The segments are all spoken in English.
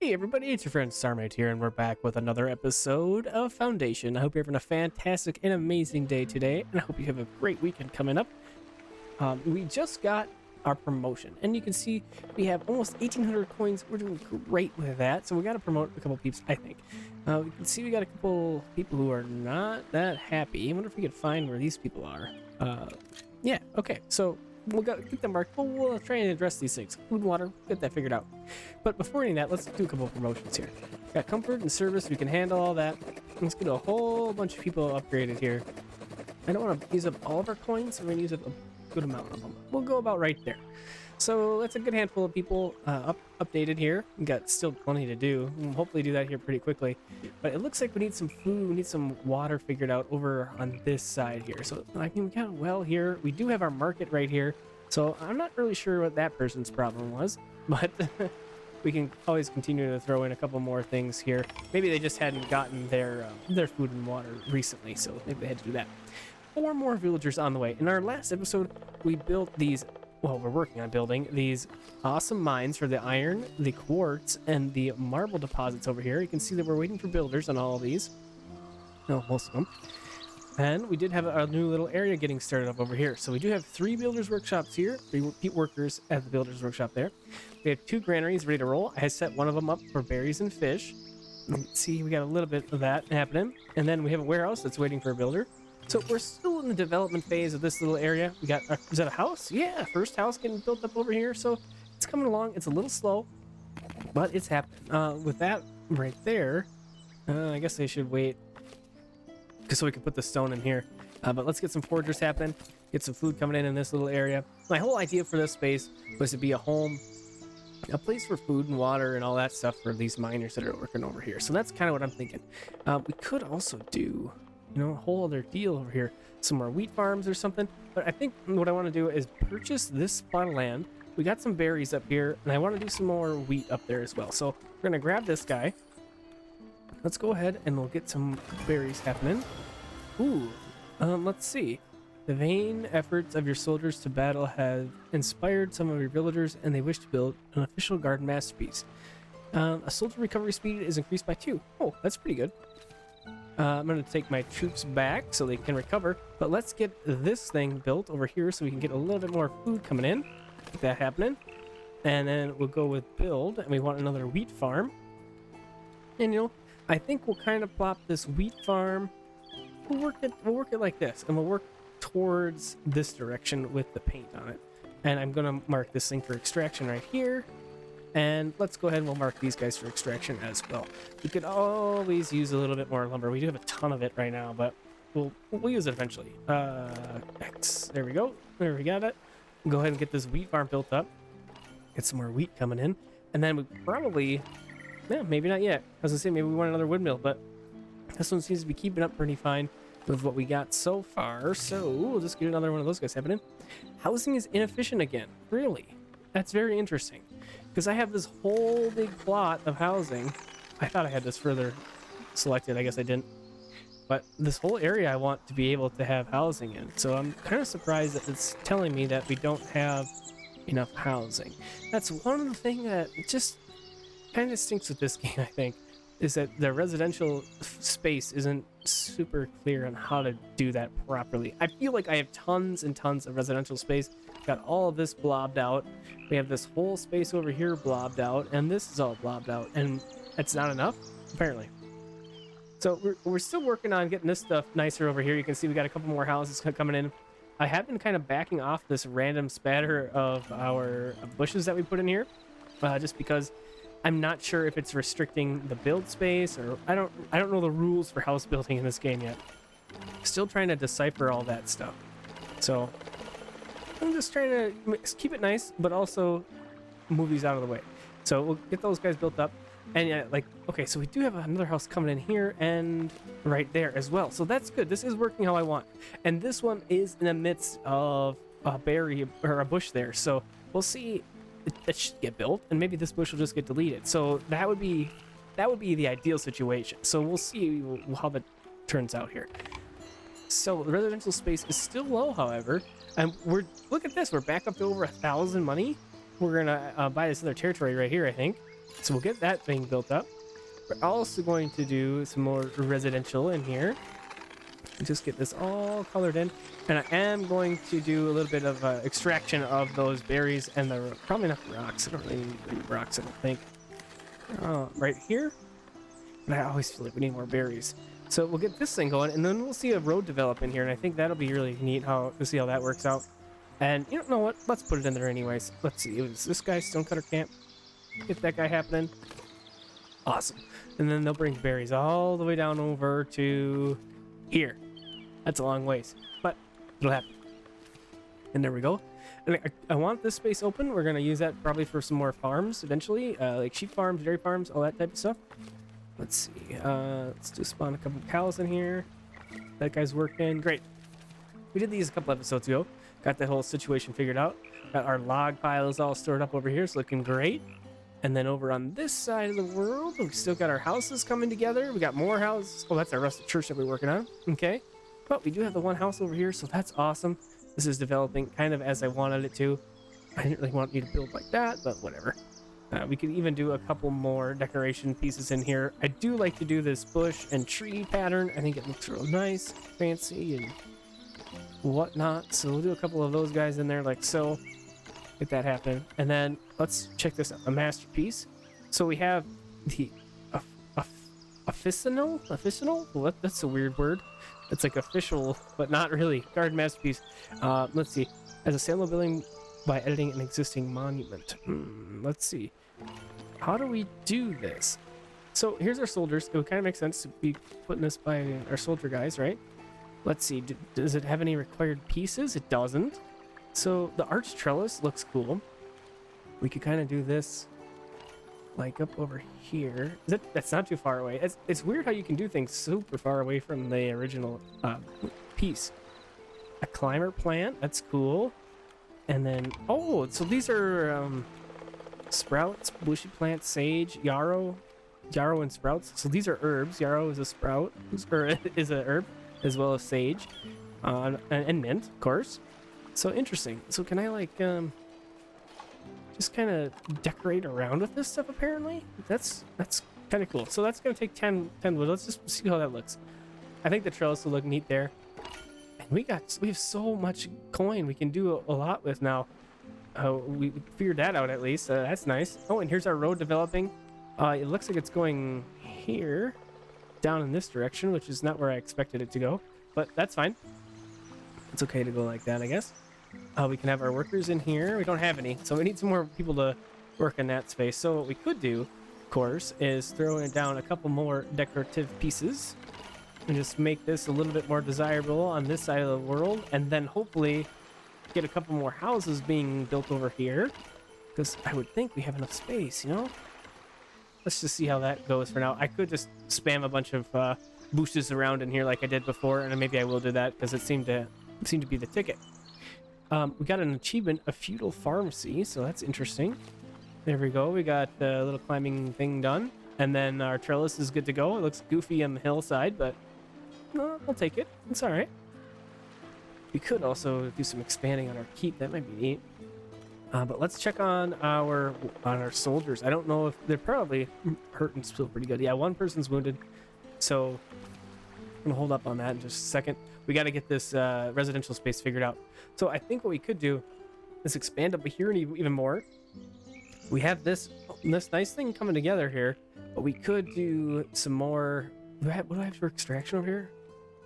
Hey everybody, it's your friend Sarmate here, and we're back with another episode of Foundation. I hope you're having a fantastic and amazing day today, and I hope you have a great weekend coming up. We just got our promotion, and you can see we have almost 1,800 coins. We're doing great with that, so we got to promote a couple peeps, I think. We can see we got a couple people who are not that happy. I wonder if we can find where these people are. Yeah, okay, so we'll get them marked. We'll try and address these things. Food and water, get that figured out. But before any of that, let's do a couple of promotions here. Got comfort and service, we can handle all that. Let's get a whole bunch of people upgraded here. I don't want to use up all of our coins, so we're going to use up a good amount of them. We'll go about right there. So that's a good handful of people updated here. We got still plenty to do. We'll hopefully do that here pretty quickly. But it looks like we need some food, we need some water figured out over on this side here. So I mean, we got a well here. We do have our market right here. So I'm not really sure what that person's problem was, but we can always continue to throw in a couple more things here. Maybe they just hadn't gotten their food and water recently, so maybe they had to do that. 4 more villagers on the way. In our last episode, we built these. Well, we're working on building these awesome mines for the iron, the quartz, and the marble deposits over here. You can see that we're waiting for builders on all of these. No, most of them. And we did have a new little area getting started up over here. So we do have 3 builders workshops here, 3 workers at the builders workshop there. We have 2 granaries ready to roll. I set one of them up for berries and fish. Let's see, we got a little bit of that happening. And then we have a warehouse that's waiting for a builder. So we're still in the development phase of this little area. We got, is that a house? Yeah, first house getting built up over here. So it's coming along. It's a little slow, but it's happening. With that right there, I guess they should wait just so we can put the stone in here. But let's get some foragers happening, get some food coming in this little area. My whole idea for this space was to be a home, a place for food and water and all that stuff for these miners that are working over here. So that's kind of what I'm thinking. We could also do, you know, a whole other deal over here, some more wheat farms or something. But I think what I want to do is purchase this plot of land. We got some berries up here, and I want to do some more wheat up there as well. So we're going to grab this guy. Let's go ahead and we'll get some berries happening. Ooh, let's see. The vain efforts of your soldiers to battle have inspired some of your villagers, and they wish to build an official garden masterpiece. A soldier recovery speed is increased by 2. Oh, that's pretty good. I'm going to take my troops back so they can recover, but let's get this thing built over here so we can get a little bit more food coming in. Get that happening. And then we'll go with build, and we want another wheat farm. And you know, I think we'll kind of plop this wheat farm. We'll work it like this, and we'll work towards this direction with the paint on it. And I'm going to mark this thing for extraction right here. And let's go ahead and we'll mark these guys for extraction as well. We could always use a little bit more lumber. We do have a ton of it right now, but we'll use it eventually. X. There we go. There we got it. We'll go ahead and get this wheat farm built up. Get some more wheat coming in. And then we probably, yeah, maybe not yet. I was gonna say maybe we want another windmill, but this one seems to be keeping up pretty fine with what we got so far. So we'll just get another one of those guys happening. Housing is inefficient again. Really? That's very interesting. Because I have this whole big plot of housing. I thought I had this further selected. I guess I didn't. But this whole area I want to be able to have housing in. So I'm kind of surprised that it's telling me that we don't have enough housing. That's one of the things that just kind of stinks with this game, I think, is that the residential space isn't super clear on how to do that properly. I feel like I have tons and tons of residential space. Got all of this blobbed out. We have this whole space over here blobbed out, and this is all blobbed out, and it's not enough, apparently. So we're still working on getting this stuff nicer over here. You can see we got a couple more houses coming in. I have been kind of backing off this random spatter of our bushes that we put in here, just because I'm not sure if it's restricting the build space, or I don't know the rules for house building in this game yet. Still trying to decipher all that stuff. So I'm just trying to keep it nice, but also move these out of the way. So we'll get those guys built up. And yeah, like, okay, so we do have another house coming in here and right there as well. So that's good. This is working how I want. And this one is in the midst of a berry or a bush there. So we'll see. That should get built, and maybe this bush will just get deleted. So that would be the ideal situation. So we'll see how that turns out here. So the residential space is still low, however, and look at this. We're back up to over 1,000 money. We're gonna buy this other territory right here, I think. So we'll get that thing built up. We're also going to do some more residential in here. Just get this all colored in. And I am going to do a little bit of extraction of those berries and the probably not rocks. I don't really need rocks, I don't think. Right here. And I always feel like we need more berries. So we'll get this thing going, and then we'll see a road develop in here, and I think that'll be really neat to see how that works out. And you know what? Let's put it in there anyways. Let's see. Is this guy Stonecutter Camp? Get that guy happening. Awesome. And then they'll bring berries all the way down over to here. That's a long ways, but it'll happen. And there we go. And I want this space open. We're going to use that probably for some more farms eventually, like sheep farms, dairy farms, all that type of stuff. Let's see. Let's just spawn a couple cows in here. That guy's working. Great. We did these a couple episodes ago. Got the whole situation figured out. Got our log piles all stored up over here. It's looking great. And then over on this side of the world, we still got our houses coming together. We got more houses. Oh, that's our rustic church that we're working on. Okay. But we do have the one house over here, so that's awesome. This is developing kind of as I wanted it to. I didn't really want you to build like that, but whatever. We could even do a couple more decoration pieces in here. I do like to do this bush and tree pattern. I think it looks real nice, fancy, and whatnot. So we'll do a couple of those guys in there like so. Get that happening. And then let's check this out. A masterpiece. So we have the officinal? What? That's a weird word. It's like official, but not really. Garden masterpiece. Let's see. As a saleable building by editing an existing monument. Let's see. How do we do this? So here's our soldiers. It would kind of make sense to be putting this by our soldier guys, right? Let's see. Does it have any required pieces? It doesn't. So the arch trellis looks cool. We could kind of do this like up over here. That's not too far away. It's weird how you can do things super far away from the original piece. A climber plant. That's cool. And then, oh, so these are sprouts, bushy plants, sage, yarrow and sprouts. So these are herbs. Yarrow is a sprout, or is a herb, as well as sage, and mint, of course. So interesting. So can I like just kind of decorate around with this stuff? Apparently, that's kind of cool. So that's gonna take 10 wood. Let's just see how that looks. I think the trellis will look neat there. We have so much coin we can do a lot with now. We figured that out at least. That's nice. Oh, and here's our road developing. It looks like it's going here, down in this direction, which is not where I expected it to go, but that's fine. It's okay to go like that, I guess. We can have our workers in here. We don't have any, so we need some more people to work in that space. So what we could do, of course, is throw it down a couple more decorative pieces and just make this a little bit more desirable on this side of the world, and then hopefully get a couple more houses being built over here, because I would think we have enough space, you know? Let's just see how that goes for now. I could just spam a bunch of bushes around in here like I did before, and maybe I will do that because it seemed to be the ticket. We got an achievement, a feudal pharmacy, so that's interesting. There we go. We got the little climbing thing done, and then our trellis is good to go. It looks goofy on the hillside, but no, I'll take it. It's all right. We could also do some expanding on our keep. That might be neat. But let's check on our soldiers. I don't know if they're probably hurting still pretty good. Yeah, one person's wounded, so I'm gonna hold up on that in just a second. We got to get this residential space figured out. So I think what we could do is expand up here and even more. We have this nice thing coming together here, but we could do some more. What do I have for extraction over here?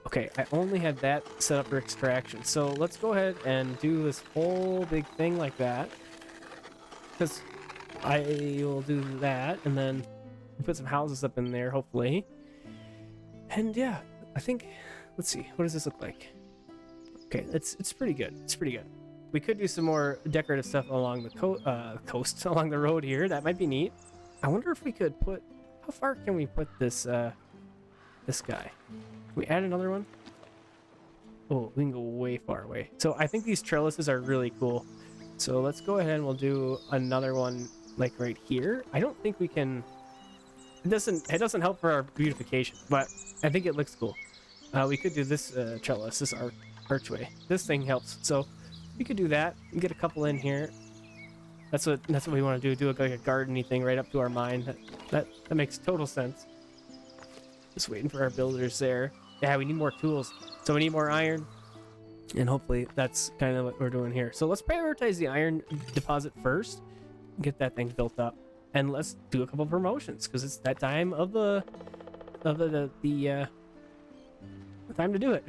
Okay, I only had that set up for extraction. So let's go ahead and do this whole big thing like that. Because I will do that, and then put some houses up in there, hopefully. And yeah, I think, let's see, what does this look like? Okay, it's pretty good. It's pretty good. We could do some more decorative stuff along the coast, along the road here. That might be neat. I wonder if we could put, how far can we put this guy? Can we add another one? Oh, we can go way far away. So I think these trellises are really cool. So let's go ahead and we'll do another one like right here. I don't think we can, it doesn't help for our beautification, but I think it looks cool. We could do this trellis, this archway. This thing helps. So we could do that and get a couple in here. That's what we want to do. Do like a garden-y thing right up to our mine. That makes total sense. Just waiting for our builders there. Yeah, we need more tools. So we need more iron. And hopefully that's kind of what we're doing here. So let's prioritize the iron deposit first. Get that thing built up. And let's do a couple promotions because it's that time of the time to do it.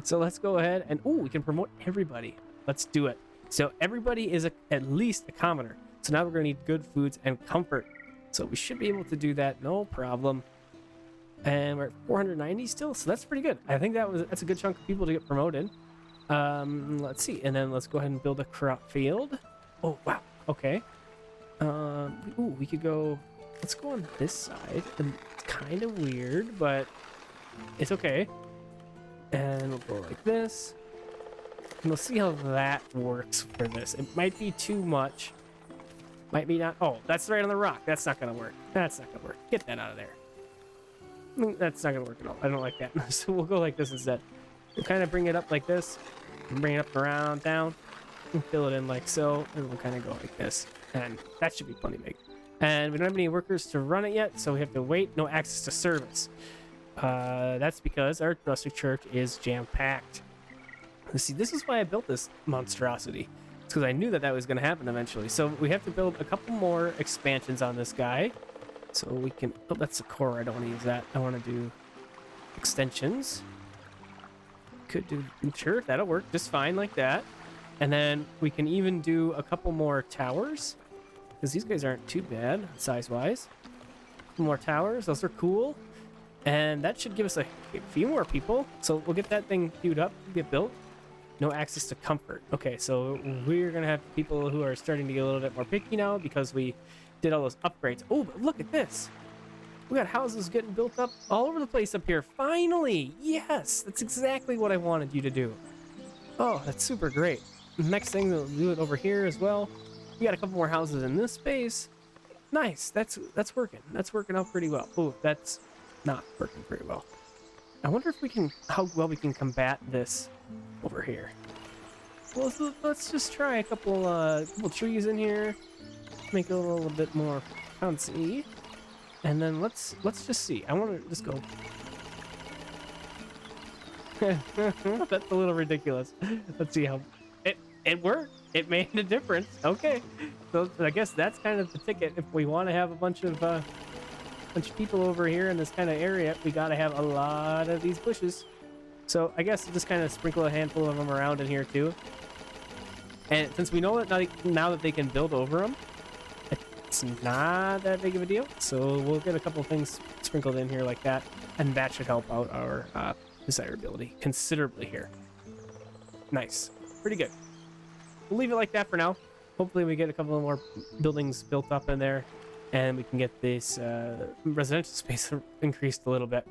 So let's go ahead and we can promote everybody. Let's do it. So everybody is at least a commoner. So now we're gonna need good foods and comfort. So we should be able to do that, no problem. And we're at 490 still, so that's pretty good. I think that's a good chunk of people to get promoted. Let's see, and then let's go ahead and build a crop field. Oh wow, okay. We could go. Let's go on this side. It's kind of weird, but it's okay. And we'll go like this. And we'll see how that works for this. It might be too much. Might be not. Oh, that's right on the rock. That's not gonna work. That's not gonna work. Get that out of there. That's not gonna work at all. I don't like that. So we'll go like this instead. We'll kind of bring it up like this, and bring it up around, down, and fill it in like so, and we'll kind of go like this. And that should be plenty big. And we don't have any workers to run it yet, so we have to wait. No access to service. That's because our rustic church is jam-packed. See, this is why I built this monstrosity. It's because I knew that was going to happen eventually. So we have to build a couple more expansions on this guy. So we can... Oh, that's a core. I don't want to use that. I want to do extensions. Could do... Sure, that'll work just fine like that. And then we can even do a couple more towers. Because these guys aren't too bad, size-wise. More towers. Those are cool. And that should give us a few more people. So we'll get that thing queued up, get built. No access to comfort. Okay, so we're going to have people who are starting to get a little bit more picky now because we did all those upgrades. Oh, but look at this. We got houses getting built up all over the place up here. Finally! Yes! That's exactly what I wanted you to do. Oh, that's super great. Next thing, we'll do it over here as well. We got a couple more houses in this space. Nice. That's working. That's working out pretty well. Oh, that's not working very well. I wonder if we can, how well we can combat this over here. Well, let's just try a couple trees in here, make it a little bit more fancy, and then let's just see. I want to just go. That's a little ridiculous. Let's see how it worked. It made a difference. Okay, so I guess that's kind of the ticket. If we want to have a bunch of people over here in this kind of area, we got to have a lot of these bushes. So I guess just kind of sprinkle a handful of them around in here too. And since we know that now that they can build over them, it's not that big of a deal. So we'll get a couple of things sprinkled in here like that, and that should help out our desirability considerably here. Nice, pretty good. We'll leave it like that for now. Hopefully we get a couple of more buildings built up in there, and we can get this residential space increased a little bit.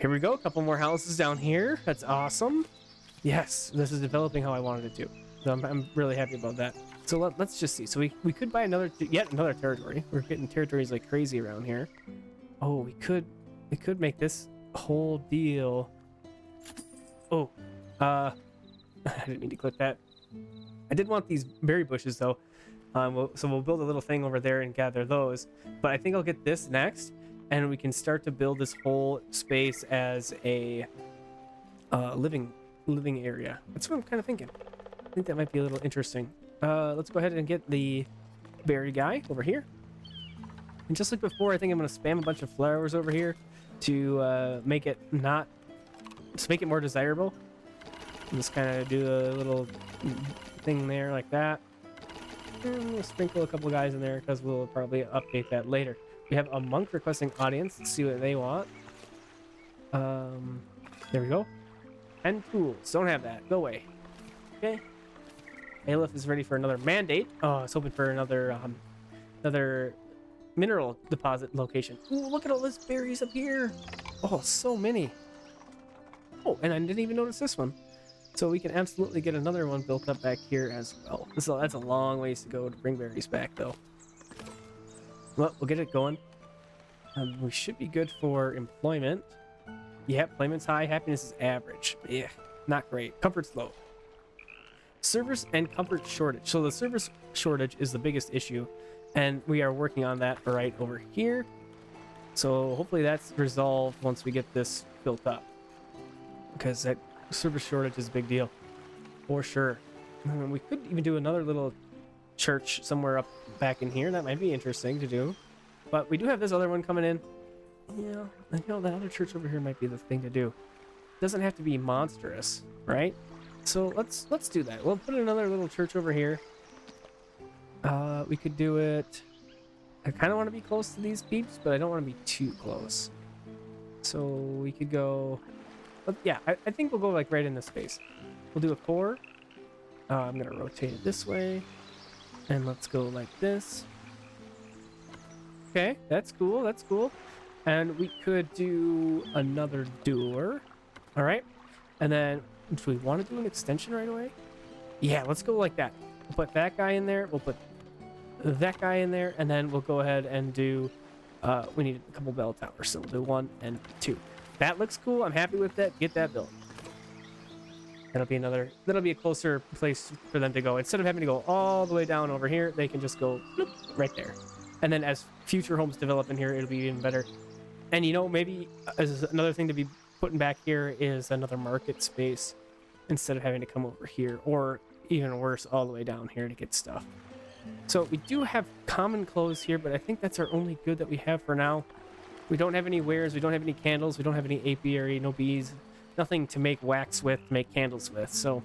Here we go, a couple more houses down here. That's awesome. Yes, this is developing how I wanted it to. So I'm really happy about that. So let's just see. So we could buy yet another territory. We're getting territories like crazy around here. Oh, we could make this whole deal. Oh, I didn't mean to click that. I did want these berry bushes though. So we'll build a little thing over there and gather those. But I think I'll get this next, and we can start to build this whole space as a living area. That's what I'm kind of thinking. I think that might be a little interesting. Let's go ahead and get the berry guy over here. And just like before, I think I'm going to spam a bunch of flowers over here to make it more desirable. And just kind of do a little thing there like that. And we'll sprinkle a couple guys in there because we'll probably update that later. We have a monk requesting audience. Let's see what they want. There we go. 10 tools. Don't have that. Go away. Okay. Aleph is ready for another mandate. Oh, I was hoping for another mineral deposit location. Ooh, look at all these berries up here. Oh, so many. Oh, and I didn't even notice this one. So we can absolutely get another one built up back here as well. That's a long ways to go to bring berries back, though. Well, we'll get it going. We should be good for employment. Yeah, employment's high. Happiness is average. Yeah, not great. Comfort's low. service and comfort shortage. So the service shortage is the biggest issue, and we are working on that right over here. So hopefully that's resolved once we get this built up, because that service shortage is a big deal for sure. We could even do another little church somewhere up back in here. That might be interesting to do, but we do have this other one coming in. Yeah, that other church over here might be the thing to do. Doesn't have to be monstrous, right? So let's do that. We'll put another little church over here. We could do it. I kind of want to be close to these peeps, but I don't want to be too close. So we could go. Yeah, I think we'll go like right in this space. We'll do a core. I'm gonna rotate it this way, and let's go like this. Okay, that's cool. That's cool. And we could do another door. All right, and then do we want to do an extension right away? Yeah, let's go like that. We'll put that guy in there. We'll put that guy in there, and then we'll go ahead and do. We need a couple bell towers, so we'll do 1 and 2. That looks cool. I'm happy with that. Get that built. That'll be a closer place for them to go. Instead of having to go all the way down over here, they can just go bloop, right there. And then as future homes develop in here, it'll be even better. And maybe as another thing to be putting back here is another market space instead of having to come over here, or even worse, all the way down here to get stuff. So we do have common clothes here, but I think that's our only good that we have for now. We don't have any wares, we don't have any candles, we don't have any apiary, no bees, nothing to make wax with, to make candles with, so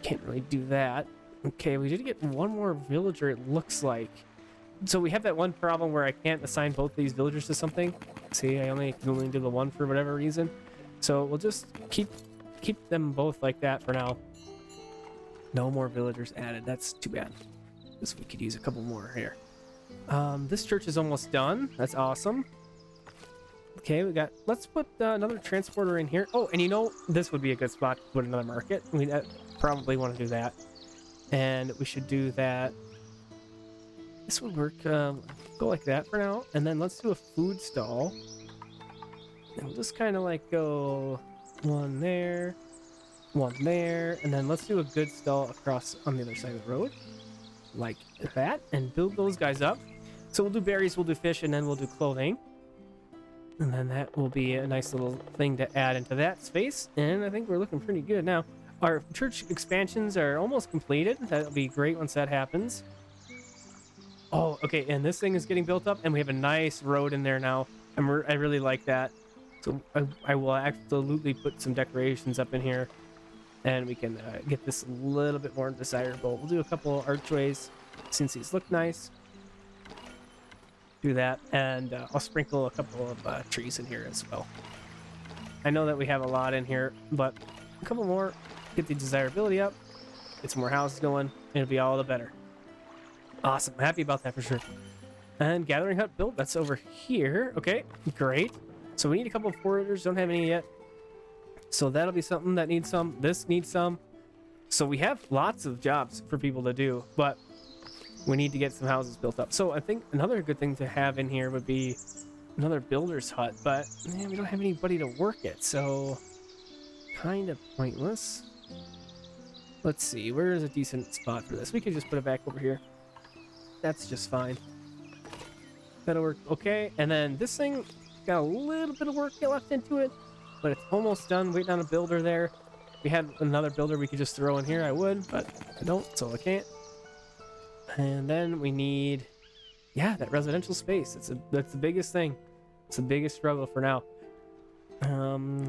can't really do that. Okay, we did get one more villager, it looks like. So we have that one problem where I can't assign both these villagers to something. See, I only can only do the one for whatever reason. So we'll just keep them both like that for now. No more villagers added. That's too bad, because we could use a couple more here. This church is almost done. That's awesome. Okay, let's put another transporter in here. Oh, and this would be a good spot to put another market. We probably want to do that. And we should do that. This would work. Go like that for now. And then let's do a food stall. And we'll just kind of like go one there, and then let's do a good stall across on the other side of the road. Like that, and build those guys up. So we'll do berries, we'll do fish, and then we'll do clothing. And then that will be a nice little thing to add into that space. And I think we're looking pretty good now. Our church expansions are almost completed. That'll be great once that happens. Oh, okay, and this thing is getting built up, and we have a nice road in there now. And I really like that. So I will absolutely put some decorations up in here, and we can get this a little bit more desirable. We'll do a couple archways since these look nice. Do that, and I'll sprinkle a couple of trees in here as well. I know that we have a lot in here, but a couple more, get the desirability up, get some more houses going, it'll be all the better. Awesome, happy about that for sure. And gathering hut built, that's over here. Okay, great. So we need a couple of foragers, don't have any yet. So that'll be something that needs some. This needs some. So we have lots of jobs for people to do, but we need to get some houses built up. So I think another good thing to have in here would be another builder's hut, but man, we don't have anybody to work it, so kind of pointless. Let's see, where is a decent spot for this? We could just put it back over here. That's just fine. That'll work okay. And then this thing got a little bit of work left into it, but it's almost done. Waiting on a builder there. If we had another builder we could just throw in here, I would, but I don't, so I can't. And then we need, yeah, that residential space. That's the biggest thing. It's the biggest struggle for now.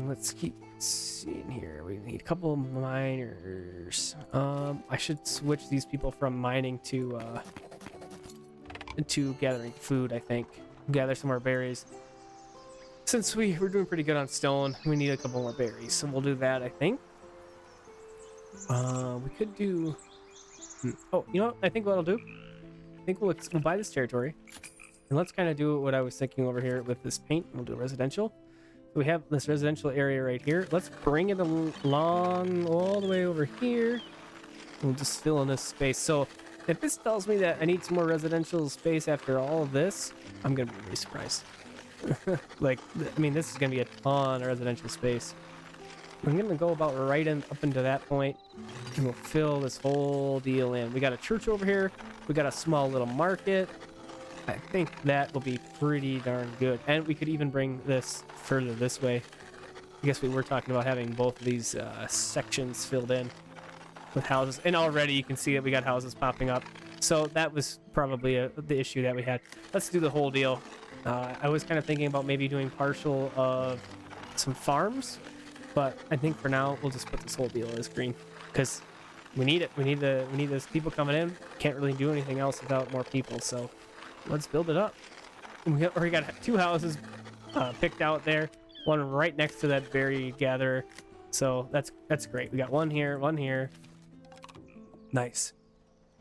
Let's keep seeing here. We need a couple of miners. I should switch these people from mining to gathering food, I think. Gather some more berries. Since we're doing pretty good on stone, we need a couple more berries, so we'll do that, I think. We could do... Oh, you know what? I think what I'll do? I think we'll buy this territory. And let's kind of do what I was thinking over here with this paint. We'll do residential. So we have this residential area right here. Let's bring it along all the way over here. We'll just fill in this space. So if this tells me that I need some more residential space after all of this, I'm going to be really surprised. Like, I mean, this is going to be a ton of residential space. I'm gonna go about right up into that point, and we'll fill this whole deal in. We got a church over here. We got a small little market. I think that will be pretty darn good. And we could even bring this further this way. I guess we were talking about having both of these sections filled in with houses. And already you can see that we got houses popping up. So that was probably the issue that we had. Let's do the whole deal. I was kind of thinking about maybe doing partial of some farms, but I think for now we'll just put this whole deal as green because we need it. We need those people coming in. Can't really do anything else without more people. So let's build it up. We already got 2 houses picked out there. One right next to that berry gatherer. So that's great. We got one here, one here. Nice.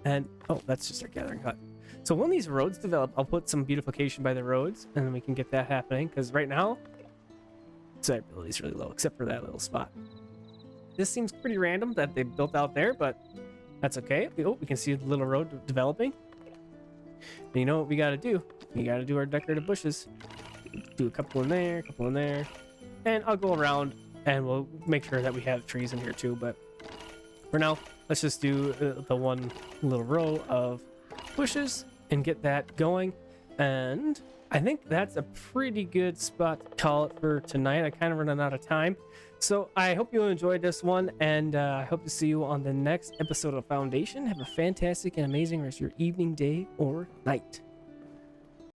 And oh, that's just our gathering hut. So when these roads develop, I'll put some beautification by the roads, and then we can get that happening. Because right now, desirability is really low, except for that little spot. This seems pretty random that they built out there, but that's okay. We can see the little road developing. And you know what we got to do? We got to do our decorative bushes. Do a couple in there, a couple in there, and I'll go around and we'll make sure that we have trees in here too. But for now, let's just do the one little row of bushes and get that going. And I think that's a pretty good spot to call it for tonight. I kind of running out of time. So I hope you enjoyed this one, and I hope to see you on the next episode of Foundation. Have a fantastic and amazing rest of your evening, day, or night.